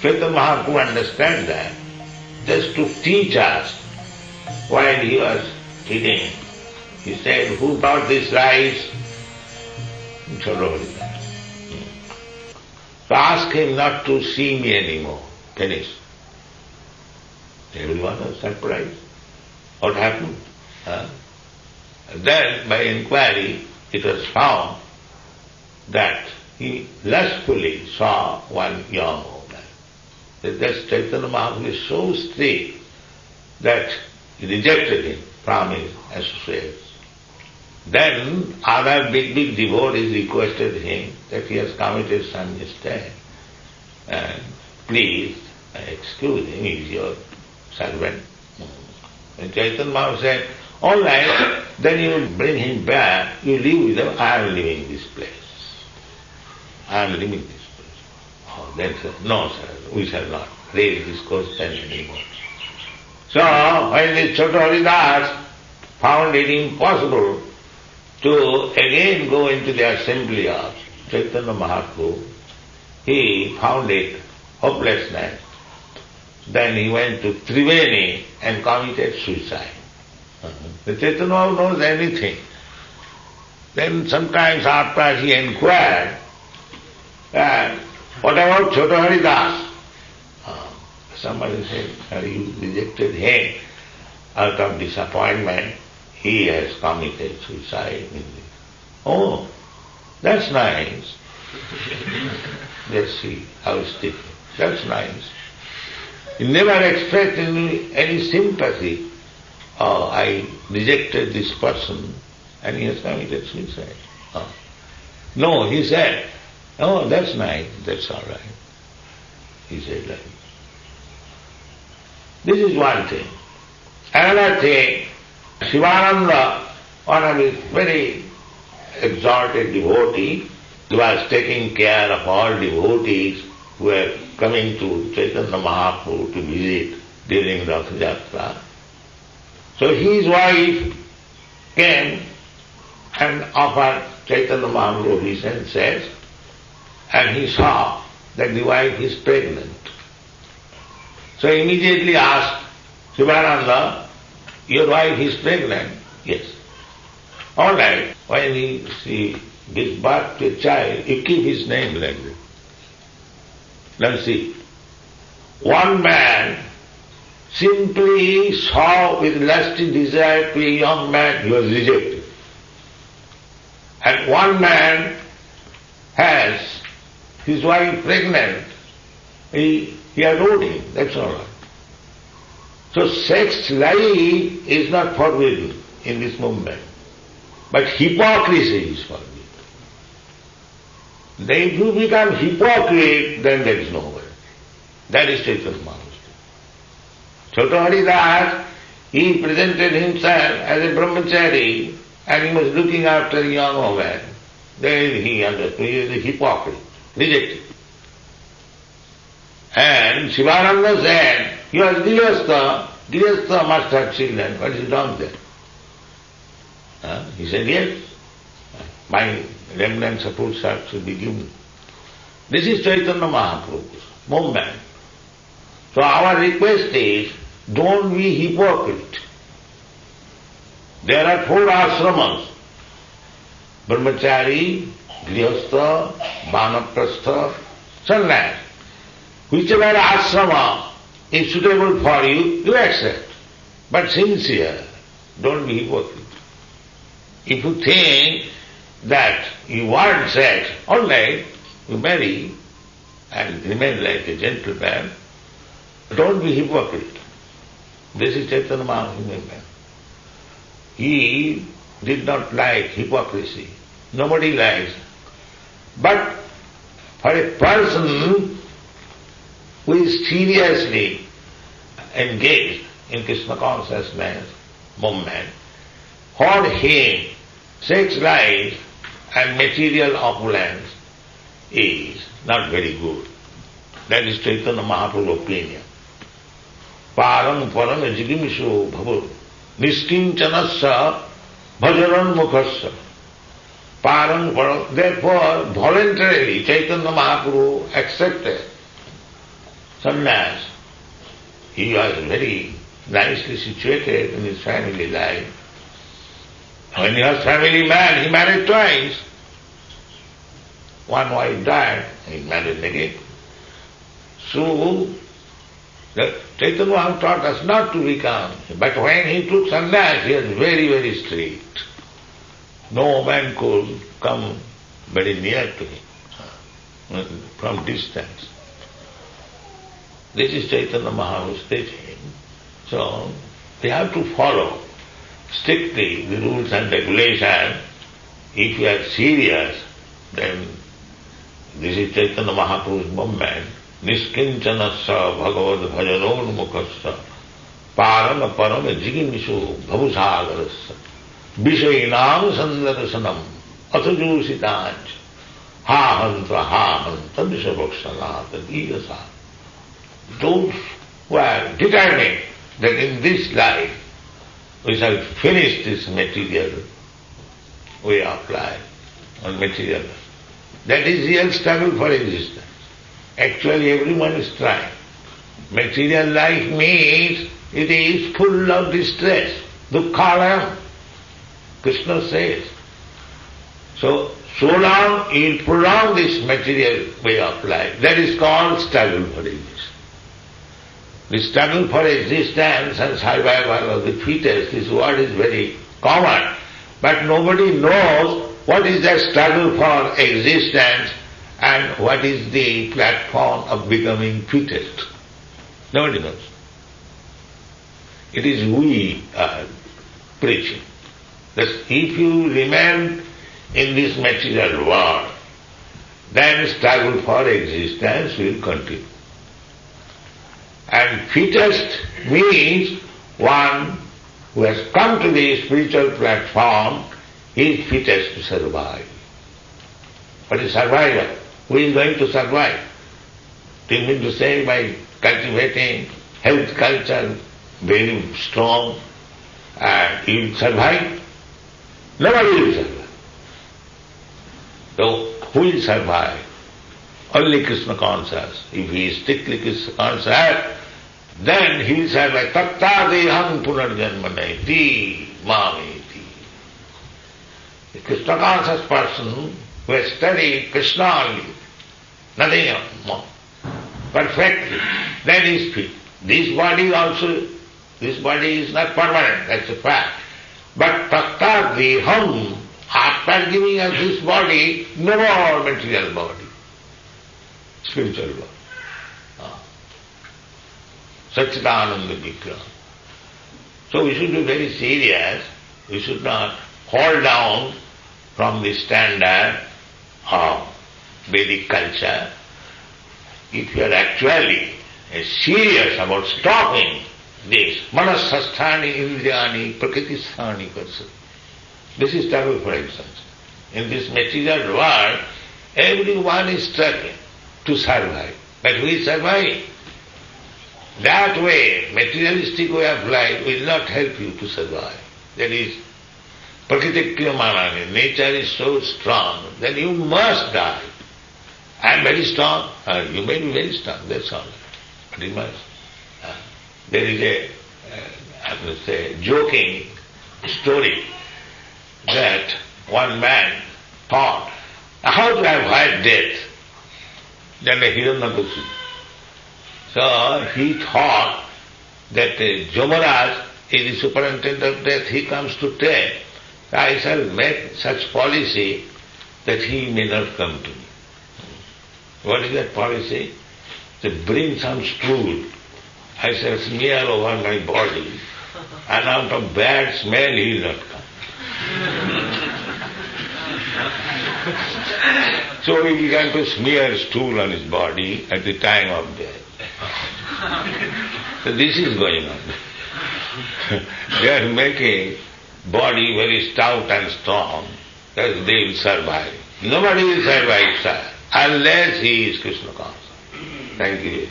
Chaitanya Mahaprabhu understand that just to teach us while he was eating. He said, who brought this rice? Cholo Haridas. So ask him not to see me anymore. Finish. Everyone was surprised. What happened? Then by inquiry it was found that he lustfully saw one young woman. That Chaitanya Mahaprabhu is so strict that he rejected him from his associates. Then other big devotees requested him that he has committed some mistake. And please excuse him, he is your servant. And Chaitanya Mahaprabhu said, all right, then you bring him back, you live with him, I am leaving this place. I am leaving this place. Oh, then said, no sir, we shall not raise this question anymore. So when this Chota Haridas found it impossible to again go into the assembly of Chaitanya Mahaprabhu, he found it hopelessness. Then he went to Triveni and committed suicide. The Chaitanya Mahaprabhu knows anything. Then sometimes after he inquired, what about Chota Haridas? Somebody said, you rejected him out of disappointment. He has committed suicide. Oh, that's nice. Let's see how it's different. That's nice. He never expressed any sympathy. Oh, I rejected this person and he has committed suicide. Oh. No, he said, oh, that's nice, that's all right. He said like this is one thing. Another thing, Shivananda, one of his very exalted devotee, who was taking care of all devotees who were coming to Chaitanya Mahaprabhu to visit during Rath Yatra. So his wife came and offered Chaitanya Mahaprabhu his incense, and he saw that the wife is pregnant. So he immediately asked Shivananda, your wife is pregnant? Yes. All right, when she gives birth to a child, you keep his name like that. Now see, one man simply saw with lusty desire to a young man, he was rejected. And one man has his wife pregnant, he adored him, that's all right. So sex life is not forbidden in this movement, but hypocrisy is forbidden. Then if you become hypocrite, then there is no way. That is Chaitanya Mahaprabhu. Chota Haridas, he presented himself as a brahmachari and he was looking after a young woman. Then he understood he is a hypocrite, rejected. And Shivananda said, he was Grihastha, Grihastha must have children, what is wrong there? He said, yes, my remnants of Purusharth should be given. This is Chaitanya Mahaprabhu's movement. So our request is, don't be hypocrite. There are 4 ashramas, Brahmachari, Grihastha, Vanaprastha, sannyas. Whichever ashrama is suitable for you, you accept. But sincere, don't be hypocrite. If you think that you want sex, all right, you marry and remain like a gentleman, don't be hypocrite. This is Chaitanya Mahaprabhu. He did not like hypocrisy. Nobody likes. But for a person who is seriously engaged in Krishna consciousness movement, for him sex life and material opulence is not very good. That is Chaitanya Mahaprabhu's opinion. Parang param jigimisho bhavu niskincanasya bhajaran mukhasya. Parang param. Therefore, voluntarily Chaitanya Mahaprabhu accepted sannyas. He was very nicely situated in his family life. When he was family man, he married twice. One wife died, he married again. So, the Chaitanya Mahaprabhu taught us not to become. But when he took sannyas, he was very, very strict. No man could come very near to him from distance. This is Chaitanya Mahaprabhu's teaching. So, we have to follow strictly the rules and regulations. If you are serious, then this is Chaitanya Mahaprabhu's movement. Niskinchanasya bhagavad bhajanonmukhasya parama parama jigimishu bhavusagarasya vishainam sandarsanam athajusitanch ha hanta vishabhakshanata diyasa. Those who are determined that in this life we shall finish this material way of life, on material life. That is real struggle for existence. Actually everyone is trying. Material life means it is full of distress, dukkhalayam, Krishna says. So long you will prolong this material way of life. That is called struggle for existence. The struggle for existence and survival of the fittest, this word is very common, but nobody knows what is the struggle for existence and what is the platform of becoming fittest. Nobody knows. It is we are preaching that if you remain in this material world, then struggle for existence will continue. And fittest means one who has come to the spiritual platform is fittest to survive. What is survival? Who is going to survive? Do you mean to say by cultivating health culture very strong and you will survive? Nobody will survive. So who will survive? Only Krishna conscious. If he is strictly Krishna conscious, then he will survive. Tatta deham punarjanmanaiti mameti. A Krishna conscious person who has studied Krishna only, nothing more, perfectly, then he is fit. This body also, this body is not permanent, that's a fact. But tatta deham, after giving us this body, no more material body, spiritual body. Satchidananda Vigraha. So we should be very serious, we should not fall down from the standard of Vedic culture. If you are actually serious about stopping this, manasasthani indriyani prakritisthani person, this is struggle for existence. In this material world, everyone is struggling to survive. But who is surviving? That way, materialistic way of life will not help you to survive. That is, prakritikriyamanani, nature is so strong, then you must die. I am very strong, you may be very strong, that's all. But you must. There is a, I would say, joking story that one man thought, how to avoid death? Then the Hiranyakashipu. So he thought that Yamaraj is the superintendent of death, he comes to take. I shall make such policy that he may not come to me. What is that policy? To bring some stool, I shall smear over my body, and out of bad smell he will not come. So he began to smear stool on his body at the time of death. So this is going on. They are making body very stout and strong, that they will survive. Nobody will survive, sir, unless he is Krishna conscious. Thank you.